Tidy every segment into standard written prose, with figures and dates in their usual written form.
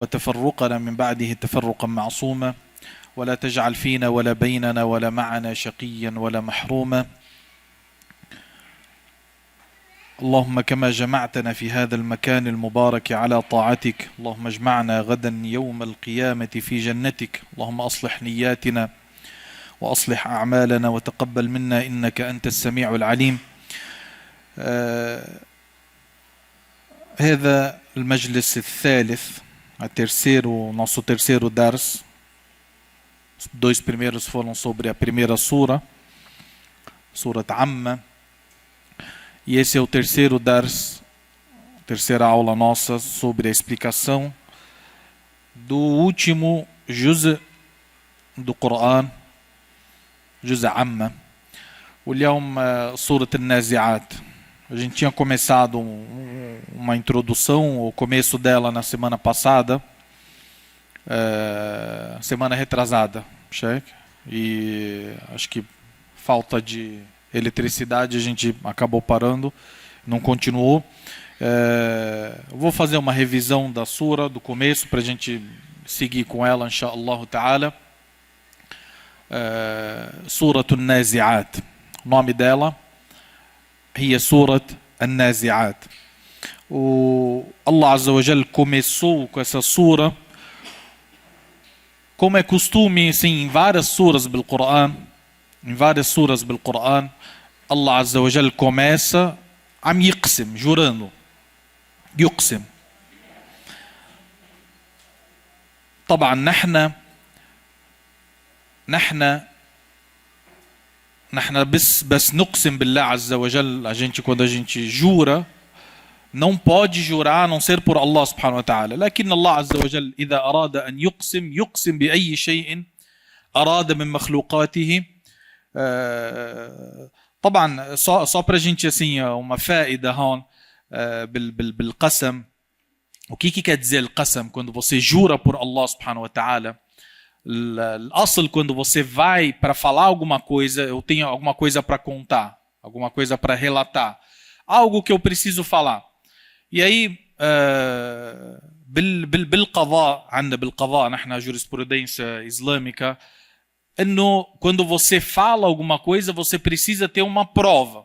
وتفرقنا من بعده تفرقا معصوما ولا تجعل فينا ولا بيننا ولا معنا شقيا ولا محروما. اللهم كما جمعتنا في هذا المكان المبارك على طاعتك، اللهم اجمعنا غدا يوم القيامة في جنتك. اللهم أصلح نياتنا وأصلح أعمالنا وتقبل منا إنك أنت السميع العليم. هذا المجلس الثالث, nosso terceiro dars. Os dois primeiros foram sobre a primeira sura, Surat Amma. E esse é o terceiro dars, terceira aula nossa sobre a explicação do último juz do Coran, Juz Amma. واليوم Surat An-Nazi'at. A gente tinha começado uma introdução, o começo dela na semana passada, semana retrasada, cheque. E acho que falta de eletricidade, a gente acabou parando, não continuou. Vou fazer uma revisão da sura, do começo, para a gente seguir com ela, inshallah ta'ala. Surat An-Nazi'at. O nome dela é Surat An-Nazi'at. O Allah Azza wa Jal começou com essa sura, como é costume, assim, em várias suras do Coran, Allah Azza wa Jal começa a yuqsim, jurando. Yuqsim. طبعا نحن بس نقسم بالله عز وجل. A gente, quando a gente jura, não pode jurar a não ser por Allah subhanahu wa ta'ala. لكن الله عز وجل إذا أراد أن يقسم بأي شيء أراد من مخلوقاته. طبعا só para a gente, assim, uma faida hon بالقسم. O que quer dizer القسم quando você jura por Allah subhanahu wa ta'ala? Al-asl, quando você vai para falar alguma coisa, eu tenho alguma coisa para contar, alguma coisa para relatar, algo que eu preciso falar. E aí, بالقضاء, نحن jurisprudência islâmica, quando você fala alguma coisa, você precisa ter uma prova,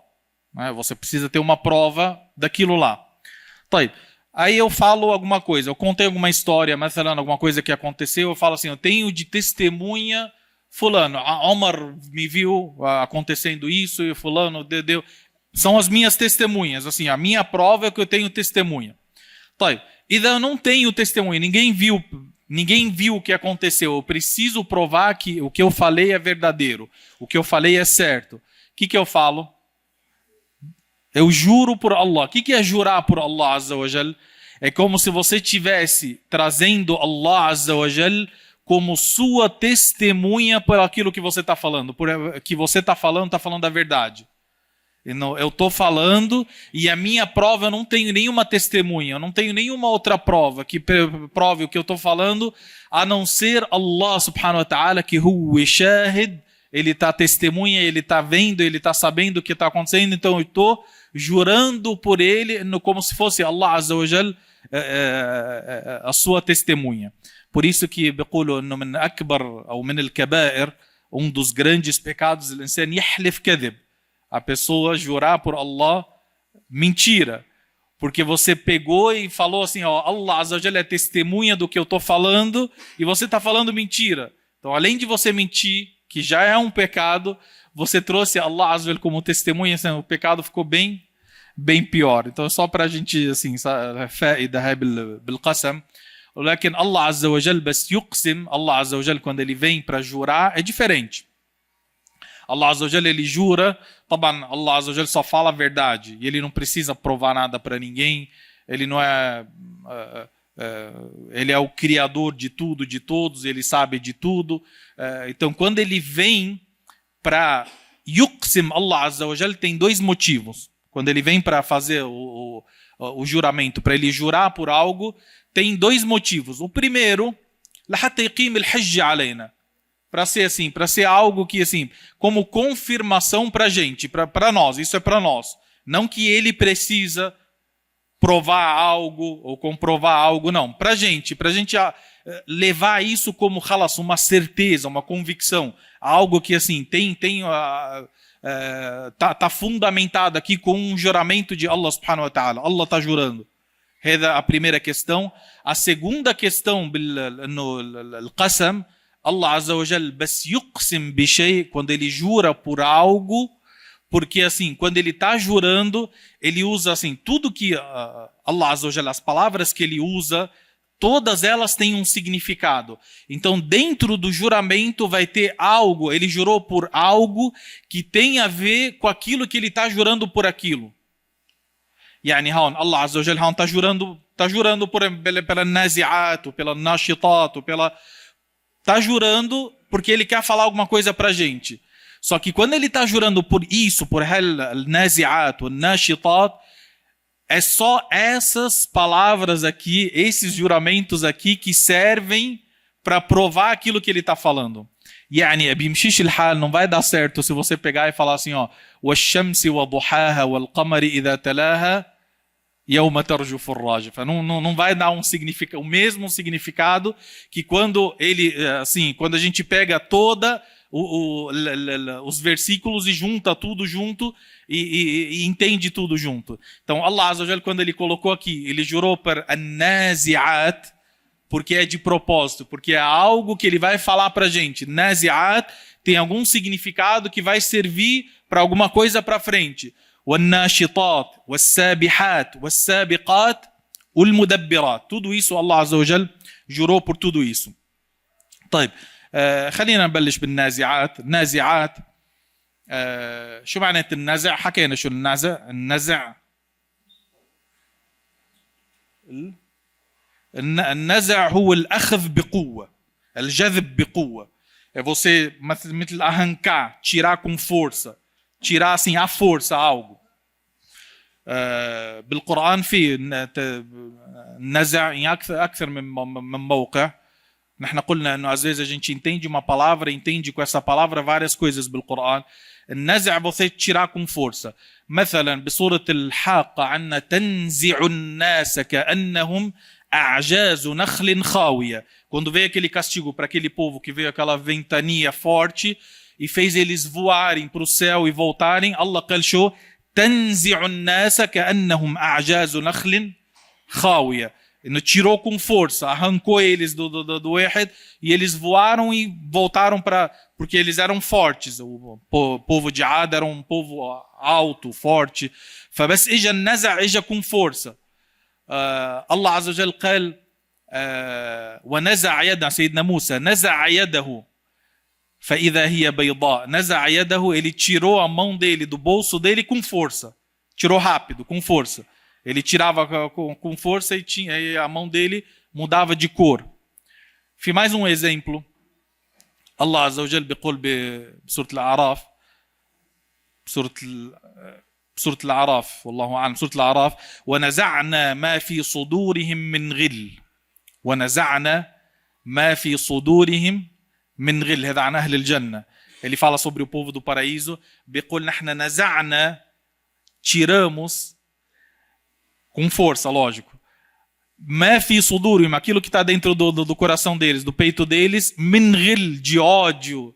né? Você precisa ter uma prova daquilo lá. طيب. Aí eu falo alguma coisa, eu contei alguma história, mas falando alguma coisa que aconteceu, eu falo assim, eu tenho de testemunha fulano, a Omar me viu acontecendo isso e fulano deu. São as minhas testemunhas, assim, a minha prova é que eu tenho testemunha. Tá, e daí eu não tenho testemunha, ninguém viu o que aconteceu, eu preciso provar que o que eu falei é verdadeiro, o que eu falei é certo. O que eu falo? Eu juro por Allah. O que é jurar por Allah Azza wa Jal? É como se você estivesse trazendo Allah Azza wa Jal como sua testemunha por aquilo que você está falando. Por que você está falando a verdade. Eu estou falando e a minha prova, eu não tenho nenhuma testemunha, eu não tenho nenhuma outra prova que prove o que eu estou falando, a não ser Allah subhanahu wa ta'ala, que huwa shahid, ele está testemunha, ele está vendo, ele está sabendo o que está acontecendo, então eu estou jurando por ele como se fosse Allah Azza wa Jal a sua testemunha. Por isso que بيقولوا انه من اكبر او من الكبائر, dos grandes pecados, الانسان يحلف كذب, a pessoa jurar por Allah mentira, porque você pegou e falou assim, ó, Allah Azza wa Jal é testemunha do que eu estou falando e você está falando mentira. Então, além de você mentir, que já é um pecado, você trouxe Allah Azza wa Jal como testemunha, assim, o pecado ficou bem pior. Então, só para a gente, assim, faida بالقسم. ولكن Allah Azza wa Jal بس يقسم, Allah Azza wa Jal, quando ele vem para jurar, é diferente. Allah Azza wa Jal, ele jura, طبعا Allah Azza wa Jal só fala a verdade, e ele não precisa provar nada para ninguém, ele não é... ele é o criador de tudo, de todos, ele sabe de tudo. Então, quando ele vem para yuqsim, Allah Azza wa Jal, tem dois motivos. Quando ele vem para fazer o juramento, para ele jurar por algo, tem dois motivos. O primeiro, لحتى يقيم الحج علينا, para ser assim, para ser algo que, assim, como confirmação para a gente, para nós, isso é para nós. Não que ele precisa provar algo ou comprovar algo, não. Para gente levar isso como uma certeza, uma convicção, algo que assim tá fundamentado aqui com um juramento de Allah subhanahu wa ta'ala. Allah está jurando. Essa é a primeira questão. A segunda questão, al-qasam, Allah azza wa jal bas yuqsim bi shay, quando ele jura por algo, porque assim, quando ele está jurando, ele usa assim, tudo que Allah azza wa jal, as palavras que ele usa, todas elas têm um significado. Então, dentro do juramento vai ter algo, ele jurou por algo que tem a ver com aquilo que ele está jurando por aquilo. Yani, Allah azza wa jal está jurando pela nazi'at, pela nashitat, está jurando porque ele quer falar alguma coisa para a gente. Só que quando ele está jurando por isso, por al-nazi'at, al-nashitat, é só essas palavras aqui, esses juramentos aqui que servem para provar aquilo que ele está falando. Yani, bimshish al-hal, não vai dar certo se você pegar e falar assim, wash-shamsi wa duhaha wal-qamari idha talaha yawma tarjufu ar-rajifa. Não vai dar o mesmo significado que quando quando a gente pega toda os versículos e junta tudo junto e entende tudo junto. Então Allah azza wa jalla, quando ele colocou aqui, ele jurou para an-nazi'at, porque é de propósito, porque é algo que ele vai falar para a gente. Nazi'at tem algum significado que vai servir para alguma coisa para frente. والناشطات والسابحات والسابقات والمدبرات. Tudo isso Allah azza wa jal jurou por tudo isso. طيب خلينا نبلش بالنازعات. النازعات شو معنى النزع؟ حكينا شو النزع. النزع هو الأخذ بقوة، الجذب بقوة. É você مثل arrancar, tirar com força. tirar assim à força algo. بالقرآن في نزع em أكثر من موقع. نحن قلنا إنه às vezes a gente entende uma palavra, entende com essa palavra várias coisas بالقرآن. النزع você tirar com força. مثلا بسورة الحاقة عنا تنزع الناس كأنهم أعجاز نخل خاوية. Quando veio aquele castigo para aquele povo que veio aquela ventania forte e fez eles voarem para o céu e voltarem, Allah قال شو تنزع الناس كأنهم أعجاز نخل خاوية. Tirou com força, arrancou eles do Wahid e eles voaram e voltaram porque eles eram fortes. O povo de Ad era um povo alto, forte. فبس إجا النزع إجا com força. الله عز وجل قال ونزع يده سيدنا موسى نزع يده فإذا هي بيضاء. نزع يده, ele tirou a mão dele do bolso dele com força. Tirou rápido, com força. Ele tirava com força e a mão dele mudava de cor. في mais um exemplo. الله عز وجل بيقول بسورة الأعراف بسورة الأعراف والله أعلم سورة الأعراف ونزعنا ما في صدورهم من غل. ونزعنا ما في صدورهم من غل. هذا عن أهل الجنة. Ele fala sobre o povo do paraíso. بيقول نحن نزعنا, tiramos com força, lógico. ما في صدورهم, aquilo que está dentro do coração deles, do peito deles, min ghil, de ódio.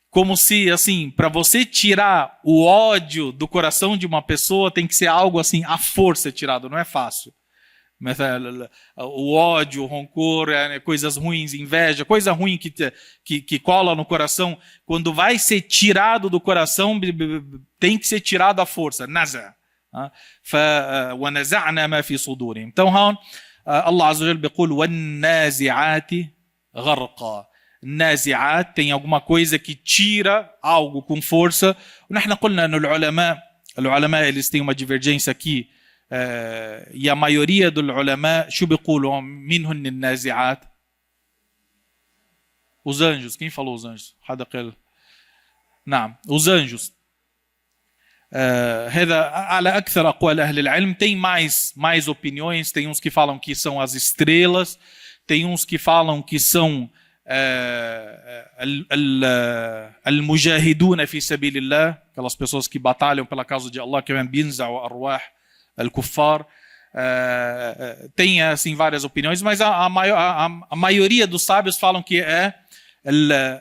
Como se, assim, para você tirar o ódio do coração de uma pessoa, tem que ser algo assim, à força tirado, não é fácil. O ódio, o rancor, coisas ruins, inveja, coisa ruim que cola no coração, quando vai ser tirado do coração, tem que ser tirado à força. Naza. فَوَنَزَعْنَا مَا فِي صُدُورِهِمْ. Então, Allah Azza wa Jalla بيقول وَالنَّازِعَاتِ غَرْقًا. النازعات tem alguma coisa que tira algo com força. ونحن قلنا أن العلماء eles têm uma divergência aqui. E a maioria dos ulama شو بيقولوا منهن النازعات. Os anjos. Quem falou os anjos? حدا قال. نعم. Os anjos. هذا على أكثر أقوال أهل العلم. Tem mais opiniões. Tem uns que falam que são as estrelas. Tem uns que falam que são المجاهدون في سبيل الله, aquelas pessoas que batalham pela causa de Allah, que بينزعوا أرواح al-kuffar. Tem assim várias opiniões, mas a maioria dos sábios falam que é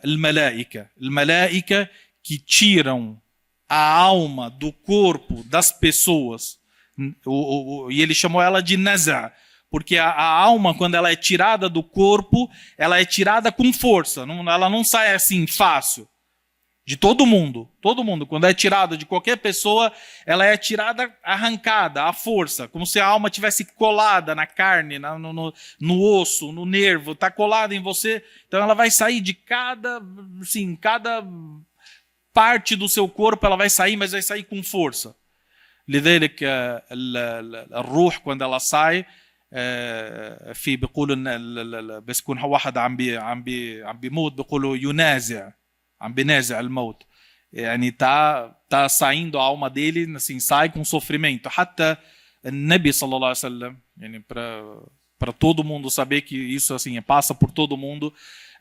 al-malaika. Al-malaika que tiram a alma do corpo das pessoas. E ele chamou ela de naza', porque a alma, quando ela é tirada do corpo, ela é tirada com força, ela não sai assim fácil. De todo mundo, quando é tirada de qualquer pessoa, ela é tirada arrancada, à força, como se a alma tivesse colada na carne, no osso, no nervo, está colada em você. Então ela vai sair de cada parte do seu corpo, ela vai sair, mas vai sair com força. لذلك الروح quando ela sai في بيقولوا بس يكون واحد عم بيموت بيقولوا ينازع عم بينازع الموت يعني tá saindo a alma dele assim, sai com sofrimento. حتى النبي صلى الله عليه وسلم يعني para todo mundo saber que isso assim passa por todo mundo.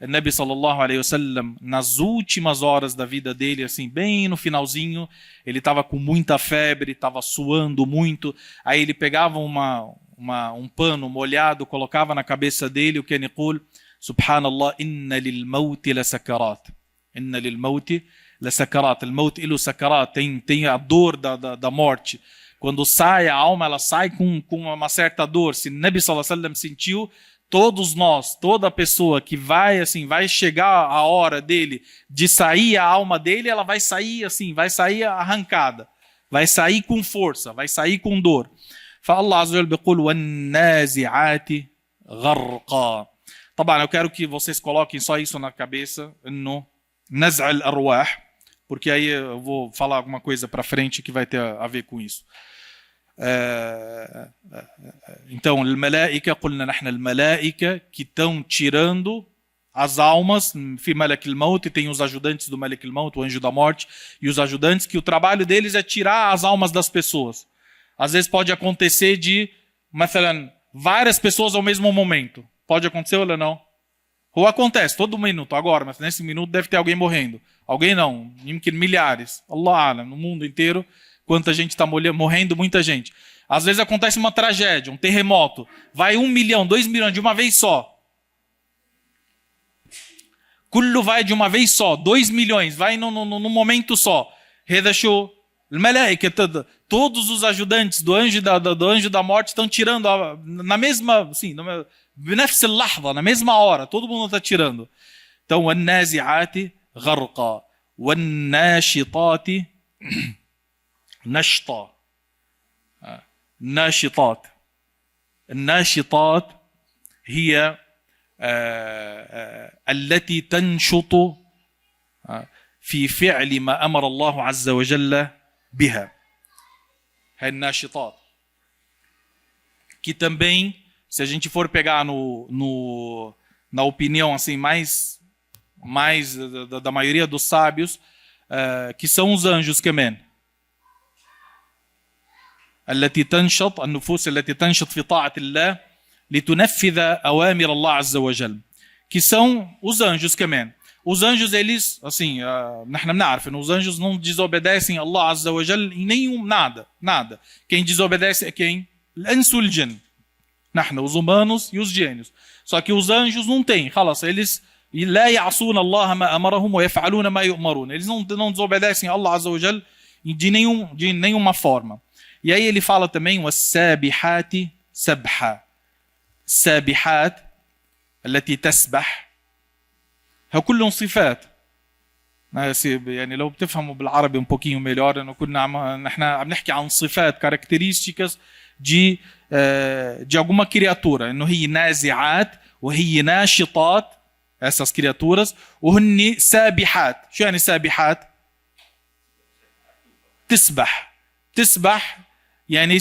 O Nabi sallallahu alaihi wasallam, nas últimas horas da vida dele, assim, bem no finalzinho, ele estava com muita febre, estava suando muito. Aí ele pegava um pano molhado, colocava na cabeça dele o que ele يقول Subhanallah, inna lil mauti la sakarat. Inna lil mauti la sakarat. O maut له sakarat, tem a dor da morte. Quando sai a alma, ela sai com uma certa dor. Se o Nabi sallallahu alaihi wasallam sentiu, todos nós, toda pessoa que vai chegar a hora dele de sair a alma dele, ela vai sair assim, vai sair arrancada, vai sair com força, vai sair com dor. فالله عز وجل بيقول والنازعات غرقا. طبعا eu quero que vocês coloquem só isso na cabeça, no نزع الأرواح, porque aí eu vou falar alguma coisa para frente que vai ter a ver com isso. Então, الملائكة قلنا نحن الملائكة que estão tirando as almas. في ملك الموت, tem os ajudantes do ملك الموت, o anjo da morte, e os ajudantes que o trabalho deles é tirar as almas das pessoas. Às vezes pode acontecer de, مثلا, várias pessoas ao mesmo momento. Pode acontecer ou não? Ou acontece todo minuto agora, mas nesse minuto deve ter alguém morrendo. Alguém não, milhares. Allah Alam, no mundo inteiro. Quanta gente está morrendo, muita gente. Às vezes acontece uma tragédia, um terremoto. Vai 1 milhão, 2 milhões de uma vez só. Kullu vai de uma vez só. 2 milhões, vai num momento só. Redashu, todos os ajudantes do anjo da morte estão tirando na mesma, assim, na mesma hora. Todo mundo está tirando. Então, an-nazi'ati gharqa, wan-nashitati نشطة. الناشطات هي التي تنشط في فعل ما أمر الله عز وجل بها. هي الناشطات que também, se a gente for pegar na opinião assim mais da maioria dos sábios, que são os anjos também. التي تنشط النفوس التي تنشط في طاعة الله لتنفذ أوامر الله عز وجل, que são os anjos também. Os anjos, eles, assim, nós بنعرف, os anjos não desobedecem a Allah Azza wa Jal em nenhum nada. Quem desobedece é quem? الإنس والجن. نحن, os humanos e os gênios. Só que os anjos não têm, خلاص, eles لا يعصون الله ما أمرهم ويفعلون ما يؤمرون. Eles não desobedecem a Allah Azza wa Jal de nenhuma forma. E aí ele fala também والسابحات سبحا. السابحات التي تسبح هي كلهم صفات. يعني لو بتفهموا بالعربي um pouquinho melhor, نحن عم نحكي عن صفات, características de alguma criatura. انه هي نازعات وهي ناشطات, essas criaturas, وهن سابحات. شو يعني سابحات؟ تسبح يعني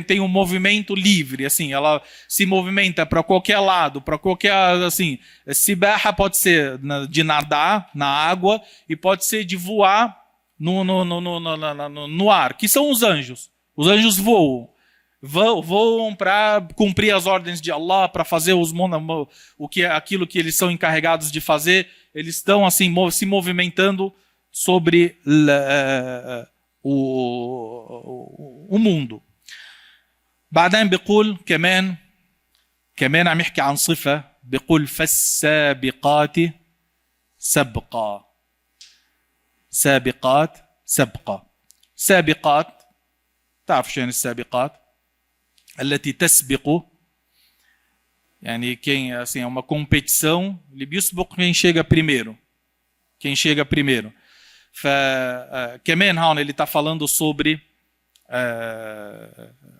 tem um movimento livre, assim, ela se movimenta para qualquer lado, para qualquer, assim, sibaha pode ser de nadar na água e pode ser de voar no ar, que são os anjos. Os anjos voam para cumprir as ordens de Allah, para fazer aquilo que eles são encarregados de fazer. Eles estão assim se movimentando sobre o mundo. بعدين بيقول كمان عم يحكي عن صفة، بيقول فالسابقات سبقا. سابقات سبقا. سابقات، تعرف شو يعني السابقات؟ التي تسبق، يعني quem assim é uma competição اللي بيسبق quem chega primeiro. Quem chega primeiro. كمان هون اللي está falando sobre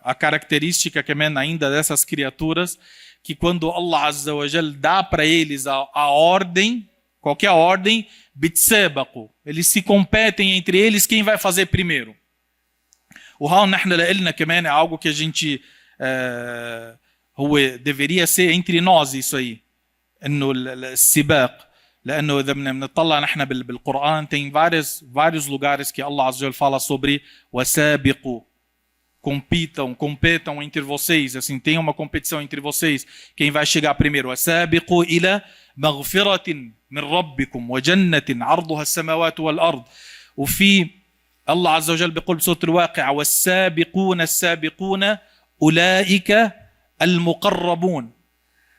a característica também ainda dessas criaturas, que quando Allah Azza wa Jal dá para eles a ordem, qualquer ordem, bitsabaqu, eles se competem entre eles quem vai fazer primeiro. O hal nahna la'ilna كمان é algo que a gente هو deveria ser entre nós isso aí, انه السباق. لانه اذا بنطلع نحن بالقران tem vários lugares que Allah Azza wa Jal fala sobre wasabiqu, competam entre vocês, assim, tem uma competição entre vocês, quem vai chegar primeiro. wasabiqu ila maghfiratin min rabbikum wa jannatin 'arduha as-samawati wal ard. وفي الله عز وجل بيقول بسورة الواقعة والسابقون السابقون أولئك المقربون.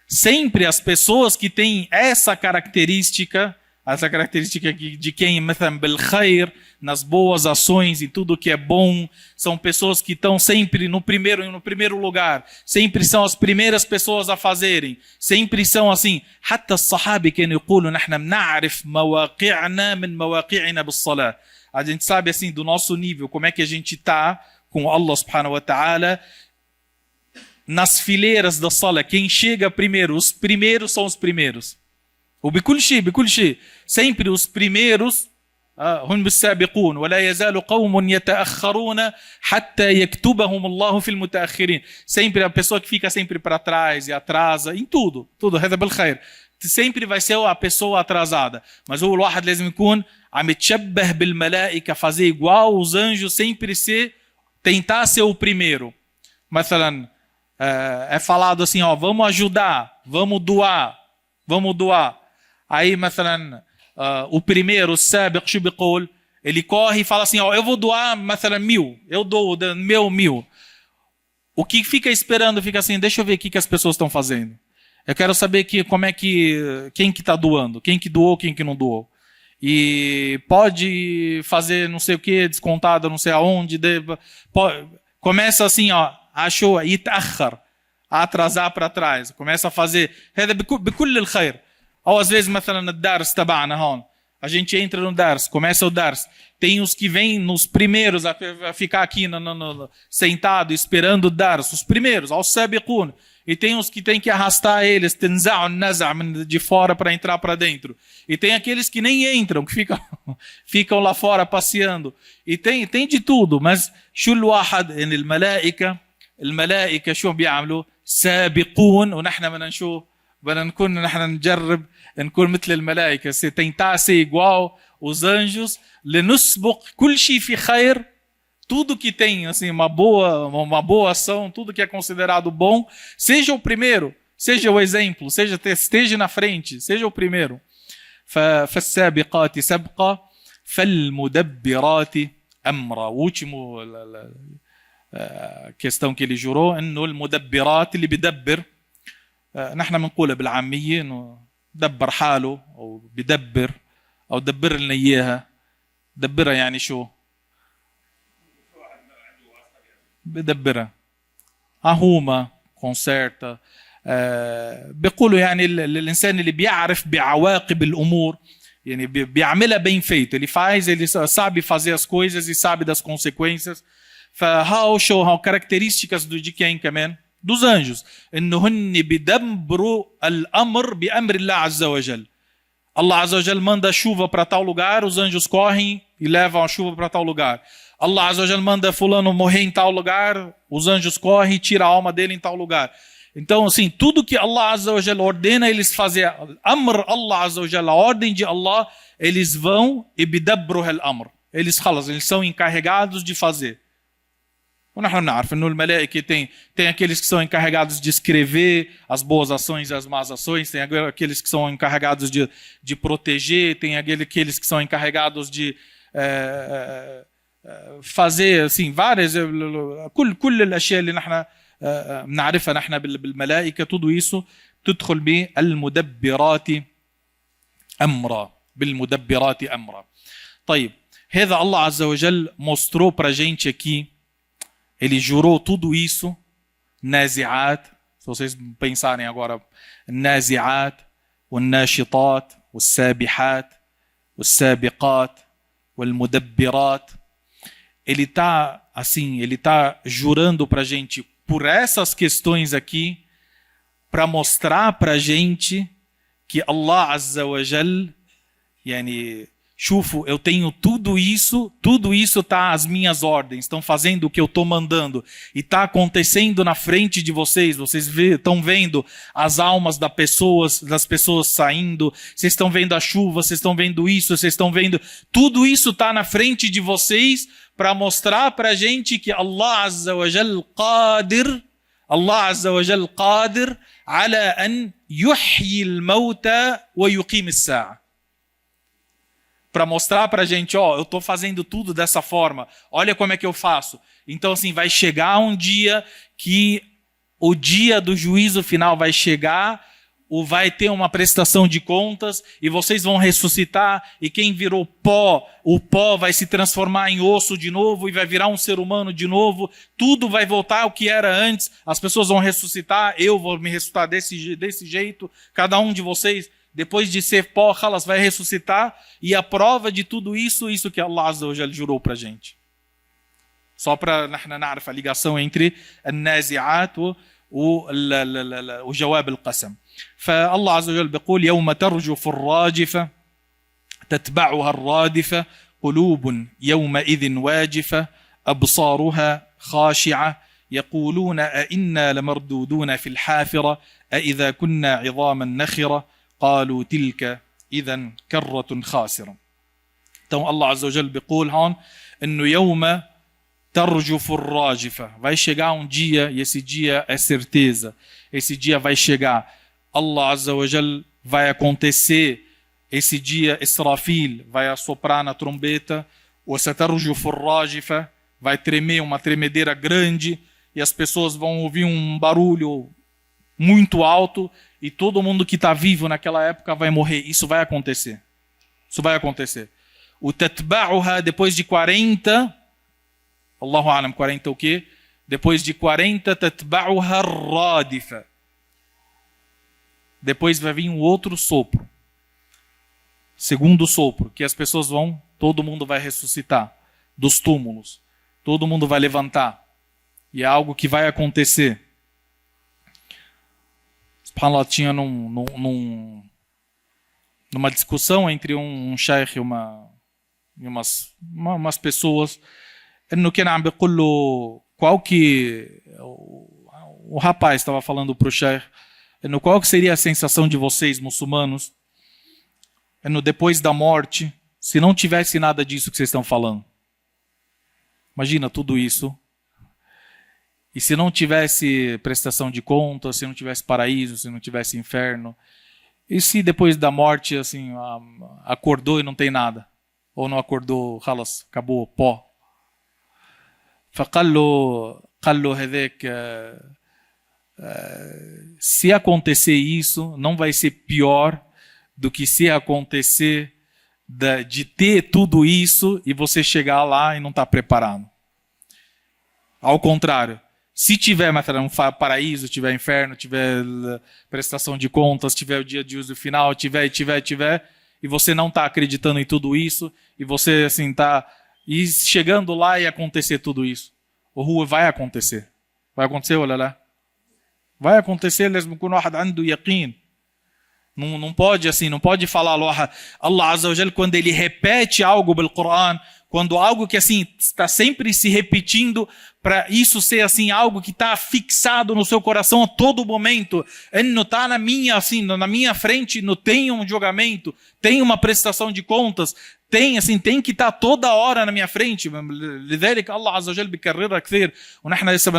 Sempre as pessoas que têm essa característica de quem, مثلا بالخير, nas boas ações e tudo que é bom, são pessoas que estão sempre no primeiro lugar, sempre são as primeiras pessoas a fazerem, sempre são assim. حتى الصحابة كانوا يقولوا نحن بنعرف مواقعنا من مواقعنا بالصلاة. A gente sabe assim do nosso nível, como é que a gente está com Allah subhanahu wa ta'ala nas fileiras da sala. Quem chega primeiro, os primeiros são os primeiros. وبكل شيء sempre os primeiros هم بالسابقون ولا يزال قوم يتأخرون حتى يكتبهم الله في المتأخرين. Sempre a pessoa que fica sempre para trás e atrasa em tudo هذا بالخير, sempre vai ser a pessoa atrasada. Mas o الواحد لازم يكون عم يتشبه بالملائكة, fazer igual os anjos, sempre tentar ser o primeiro. مثلا é falado assim, vamos ajudar, vamos doar. Aí, مثلا, o primeiro, o sabiq, شو بيقول, ele corre e fala assim, eu vou doar, مثلا, 1000, eu dou meu 1000. O que fica esperando, fica assim, deixa eu ver o que as pessoas estão fazendo. Eu quero saber quem que está doando, quem que doou, quem que não doou. E pode fazer não sei o que, descontado não sei aonde, começa assim, achou, يتأخر, a atrasar para trás, começa a fazer, هذا بكل الخير. Ou às vezes, مثلا, الدرس تبعنا هون, a gente entra no dars, começa o dars, tem os que vêm nos primeiros a ficar aqui sentado esperando o dars, os primeiros, aos sabiqun, e tem os que tem que arrastar eles, de fora para entrar para dentro, e tem aqueles que nem entram, que ficam lá fora passeando, e tem de tudo. Mas شو الواحد ان الملائكة شو بيعملوا سابقون, ونحن بدنا نكون نحن نجرب نكون مثل الملائكة, tentar ser igual os anjos, لنسبق كل شيء في خير, tudo que tem assim uma boa ação, tudo que é considerado bom, seja o primeiro, seja o exemplo, esteja na frente, seja o primeiro. فالسابقات سبقا فالمدبرات أمرا. O último questão que ele jurou, انه المدبرات اللي بيدبر, نحن بنقولها بالعامية انه دبر حاله او بدبر او دبر لنا اياها. دبرها يعني شو؟ بدبرها هما conserta. بيقولوا يعني الانسان اللي بيعرف بعواقب الامور, يعني بيعملها bem feito, ele sabe fazer as coisas e sabe das consequências. فهاو características de quem كمان? dos anjos, انهن بيدبروا الامر بامر الله عز وجل. Allah Azza wa Jal manda chuva para tal lugar, os anjos correm e levam a chuva para tal lugar. Allah Azza wa Jal manda fulano morrer em tal lugar, os anjos correm e tiram a alma dele em tal lugar. Então, assim, tudo que Allah Azza wa Jal ordena eles fazer, amr Allah Azza wa Jal, a ordem de Allah, eles vão e bidabru al-amr. Eles são encarregados de fazer. ونحن بنعرف انه الملائكه tem aqueles que são encarregados de escrever as boas ações e as más ações, tem aqueles que são encarregados de proteger, tem aqueles que são encarregados de fazer assim várias كل الاشياء اللي نحن نعرفها نحن بالملائكة tudo isso تدخل بالمدبرات أمرا بالمدبرات أمرا. طيب, هذا Allah Azza wa Jal mostrou para a gente aqui, ele jurou tudo isso, nazi'at, se vocês pensarem agora, nazi'at, والناشطات والسابحات والسابقات والمدبرات, ele está assim, ele está jurando para a gente por essas questões aqui, para mostrar para a gente que Allah Azza wa Jal, yani, Shufo, eu tenho tudo isso está às minhas ordens, estão fazendo o que eu estou mandando, e está acontecendo na frente de vocês, estão vendo as almas das pessoas saindo, vocês estão vendo a chuva, vocês estão vendo isso, vocês estão vendo, tudo isso está na frente de vocês, para mostrar para a gente que Allah Azza wa Jal qadir ala an yuhyi al-mauta wa yuqim as-sa'a. Para mostrar para a gente, ó, eu estou fazendo tudo dessa forma, olha como é que eu faço. Então, assim, vai chegar um dia que o dia do juízo final vai chegar, ou vai ter uma prestação de contas, e vocês vão ressuscitar, e quem virou pó, o pó vai se transformar em osso de novo, e vai virar um ser humano de novo, tudo vai voltar ao que era antes, as pessoas vão ressuscitar, eu vou me ressuscitar desse jeito, cada um de vocês, depois de ser pó, elas vai ressuscitar, e a prova de tudo isso, isso que Allah Azza wa Jal jurou para a gente. Só para nós نعرف a ligação entre النازعات وجواب القسم. فالله عز وجل بيقول يوم ترجف الراجفة تتبعها الرادفة قلوب يومئذ واجفة أبصارها خاشعة يقولون أئنا لمردودون في الحافرة أئذا كنا عظاما نخرة قالوا تلك إذا كرة خاسرة. Então Allah Azza wa Jal بيقول هون إنه يوم ترجف الراجفة, vai chegar um dia, e esse dia é certeza, esse dia vai chegar, Allah Azza wa Jal vai acontecer, esse dia Israfil vai assoprar na trombeta, o satarjufu rajifa, vai tremer, uma tremedeira grande, e as pessoas vão ouvir um barulho muito alto, e todo mundo que está vivo naquela época vai morrer. Isso vai acontecer. Isso vai acontecer. O tatba'uha, depois de 40, Allahu a'lam, 40 o quê? Depois de 40, tatba'uha radifa. Depois vai vir um outro sopro. Segundo sopro, que as pessoas vão, todo mundo vai ressuscitar dos túmulos. Todo mundo vai levantar. E é algo que vai acontecer. SubhanAllah, tinha numa discussão entre um sheikh e umas pessoas, no que qual que o rapaz estava falando para o sheikh, qual que seria a sensação de vocês, muçulmanos, depois da morte, se não tivesse nada disso que vocês estão falando? Imagina tudo isso. E se não tivesse prestação de contas, se não tivesse paraíso, se não tivesse inferno, e se depois da morte, assim, acordou e não tem nada? Ou não acordou, خلاص, acabou, pó. فقال له هذاك, se acontecer isso, não vai ser pior do que se acontecer de ter tudo isso e você chegar lá e não estar preparado. Ao contrário, se tiver um paraíso, tiver inferno, tiver prestação de contas, tiver o dia de juízo final, tiver, e você não está acreditando em tudo isso, e você assim está e chegando lá e acontecer tudo isso, o rua vai acontecer. Vai acontecer, olha lá. Vai acontecer, لازم يكون واحد عنده يقين. Não pode assim, não pode falar Allah Azza wa Jal, quando ele repete algo pelo Coran, quando algo que assim está sempre se repetindo, para isso ser assim algo que está fixado no seu coração a todo momento, não está na minha frente, não tem um julgamento, tem uma prestação de contas, tem que estar toda hora na minha frente. لذلك الله عز وجل بيكررها كثير. ونحن لسه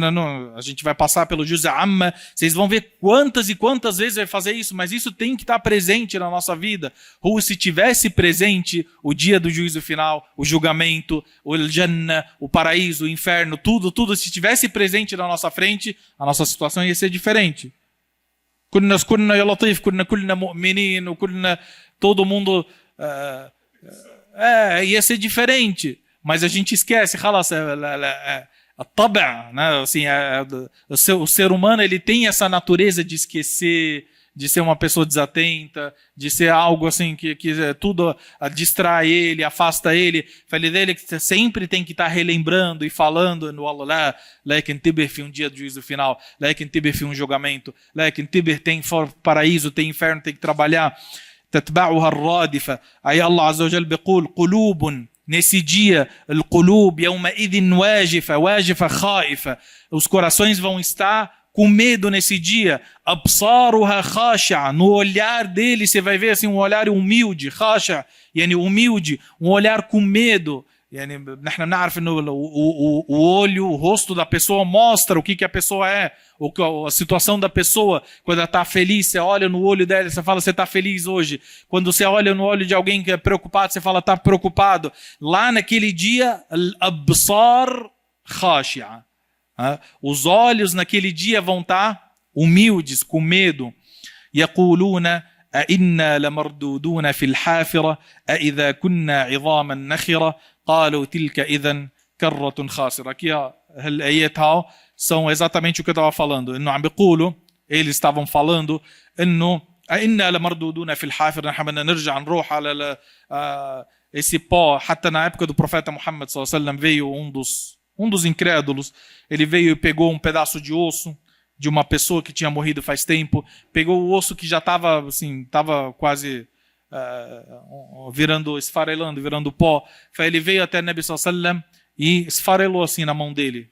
a gente vai passar pelo Juz Amma. Vocês vão ver quantas e quantas vezes vai fazer isso, mas isso tem que estar presente na nossa vida. Ou se tivesse presente o dia do juízo final, o julgamento, o Jannah, o paraíso, o inferno, tudo, se tivesse presente na nossa frente, a nossa situação ia ser diferente. كنا يا لطيف كنا مؤمنين وكنا todo mundo ia ser diferente, mas a gente esquece, خلاص الطبع, né? Assim, o ser humano ele tem essa natureza de esquecer, de ser uma pessoa desatenta, de ser algo assim que tudo distrai ele, afasta ele. Falei dele que sempre tem que estar relembrando e falando no Allah, لكن تبه في dia do juízo final, لكن تبه في julgamento, لكن تبه tem paraíso, tem inferno, tem que trabalhar. تتبعها الرادفة. Aí Allah Azza wa Jal بيقول قلوب, nesse dia, القلوب يومئذ واجفة خائفة. Os corações vão estar com medo nesse dia. أبصارها خاشعة. No olhar dele você vai ver assim um olhar humilde, خاشع, يعني humilde, um olhar com medo. يعني نحن نعرف انه o olho, o rosto da pessoa mostra o que a pessoa é, a situação da pessoa. Quando ela está feliz, você olha no olho dela, você fala, você está feliz hoje. Quando você olha no olho de alguém que é preocupado, você fala, está preocupado. Lá naquele dia, الأبصار خاشعة. Os olhos naquele dia vão estar humildes, com medo. يقولون أئنا لمردودون في الحافرة أئذا كنا عظاما نخرة قالوا تلك إذن كرة خاسرة. Aqui الآيات são exatamente o que eu estava falando. إنه عم بيقولوا, eles estavam falando, إنه أئنا لمردودون في الحافرة, نحن بدنا نرجع نروح على esse pó. حتى na época do profeta Muhammad صلى الله عليه وسلم veio um dos incrédulos, ele veio e pegou um pedaço de osso de uma pessoa que tinha morrido faz tempo, pegou o osso que já estava assim, quase esfarelando, virando pó. Ele veio até Nabi sallallahu alaihi wasallam e esfarelou assim na mão dele,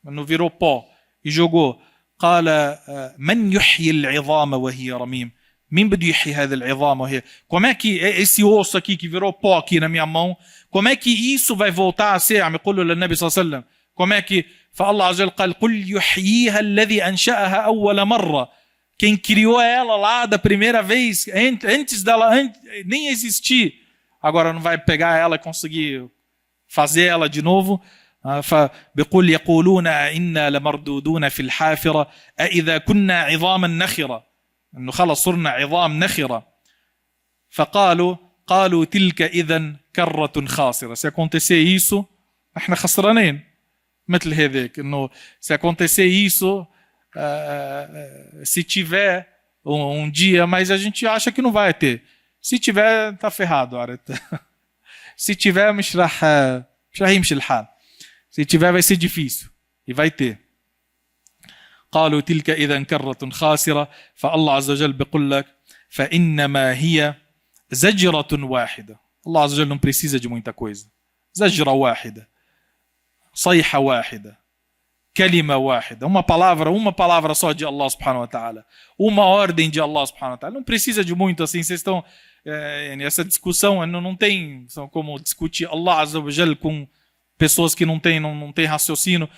não virou pó, e jogou. قال من يحيي العظام وهي رميم. Mim bده يحيي هذا العظام وهي. Como é que esse osso aqui que virou pó aqui na minha mão, como é que isso vai voltar a ser? عم يقول للنبي صلى الله عليه وسلم. Como é que فالله عز وجل قال قل يحييها الذي أنشأها أول مرة. Quem criou ela lá da primeira vez, antes dela nem existir, agora não vai pegar ela e conseguir fazer ela de novo. فبيقول يقولون إنا لمردودون في الحافرة أإذا كنا عظاما نخرة. إنه خلص صرنا عظام نخرة. قالوا تلك إذن كرة خاسرة. Se acontecer isso, احنا خسرانين. مثل هذاك, انه se acontecer isso, se tiver dia, mas a gente acha que não vai ter. Se tiver, tá ferrado. Se tiver, مش راح يمشي الحال. Se tiver, vai ser difícil. E vai ter. قالوا تلك إذا كرة خاسرة. فالله عز وجل بيقول لك فإنما هي زجرة واحدة. Allah عز وجل não precisa de muita coisa. زجرة واحدة. صيحة واحدة. كلمة واحدة. Uma palavra só de Allah subhanahu wa ta'ala. Uma ordem de Allah subhanahu wa ta'ala. Não precisa de muito assim. Vocês estão... essa discussão não tem... São como discutir Allah azza wa jal com pessoas que não têm raciocínio.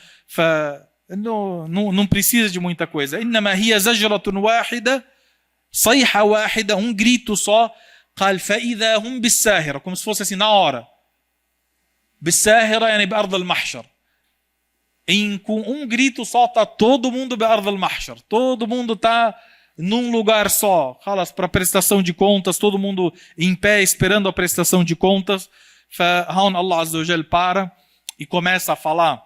Não precisa de muita coisa. إنما هي زجرة واحدة. صيحة واحدة. Grito só. قال فإذا هم بالساهرة. Como se fosse assim na hora. بالساهرة يعني بأرض المحشر. Com grito só está todo mundo بأرض المحشر. Todo mundo está num lugar só. Para prestação de contas, todo mundo em pé esperando a prestação de contas. فهون الله عز وجل para e começa a falar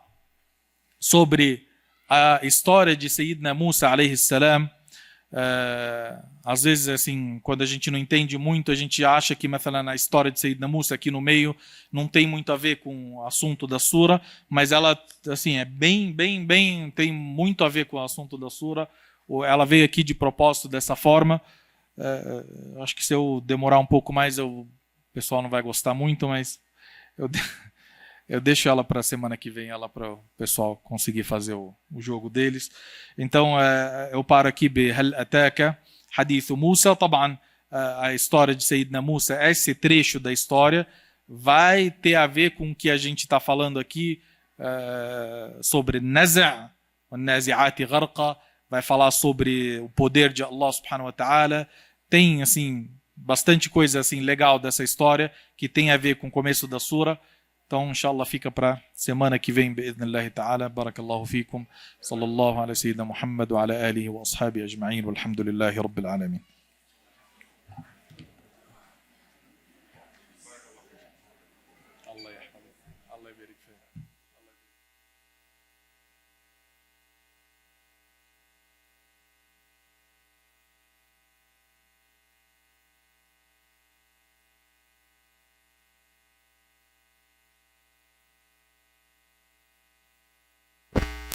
sobre a história de Sayyidina Musa alayhi salam. Às vezes, assim, quando a gente não entende muito, a gente acha que na história de Sayyidina Musa aqui no meio não tem muito a ver com o assunto da sura, mas ela assim, é bem, tem muito a ver com o assunto da sura. Ela veio aqui de propósito dessa forma. Acho que se eu demorar um pouco mais, o pessoal não vai gostar muito, mas eu deixo ela para a semana que vem, ela para o pessoal conseguir fazer o jogo deles. Então, eu paro aqui. هل أتاك حديث موسى. طبعا a história de Sayyidina Musa, esse trecho da história, vai ter a ver com o que a gente está falando aqui sobre Naza', o Nazi'ati Gharqa, vai falar sobre o poder de Allah subhanahu wa ta'ala. Tem assim bastante coisa assim legal dessa história que tem a ver com o começo da sura. Então, inshallah, fica para semana que vem, bi'idhnillahi ta'ala. Barakallahu fikum. Sallallahu ala sayyidina Muhammad wa ala alihi wa ashabihi ajma'in. Walhamdulillahi rabbil alamin. Allah yahfazك. Allah يبارك فيك.